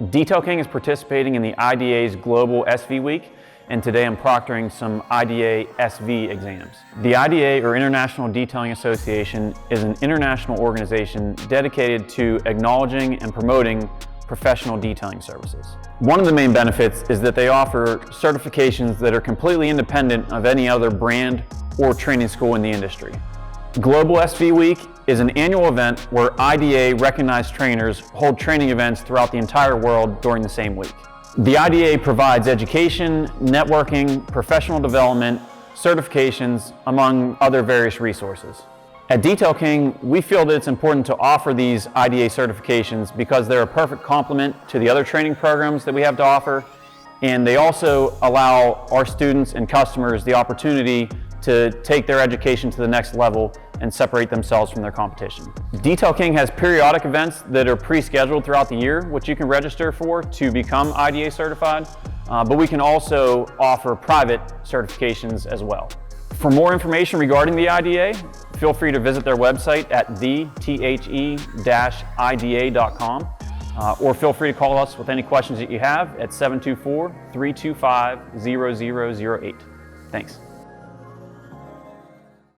Detail King is participating in the I.D.A's Global SV Week, and today I'm proctoring some I.D.A. SV exams. The I.D.A, or International Detailing Association, is an international organization dedicated to acknowledging and promoting professional detailing services. One of the main benefits is that they offer certifications that are completely independent of any other brand or training school in the industry. Global SV Week is an annual event where I.D.A. recognized trainers hold training events throughout the entire world during the same week. The I.D.A. provides education, networking, professional development, certifications, among other various resources. At Detail King, we feel that it's important to offer these I.D.A. certifications because they're a perfect complement to the other training programs that we have to offer, and they also allow our students and customers the opportunity to take their education to the next level and separate themselves from their competition. Detail King has periodic events that are pre-scheduled throughout the year, which you can register for to become I.D.A. certified, but we can also offer private certifications as well. For more information regarding the I.D.A., feel free to visit their website at the-ida.com, or feel free to call us with any questions that you have at 724-325-0008. Thanks.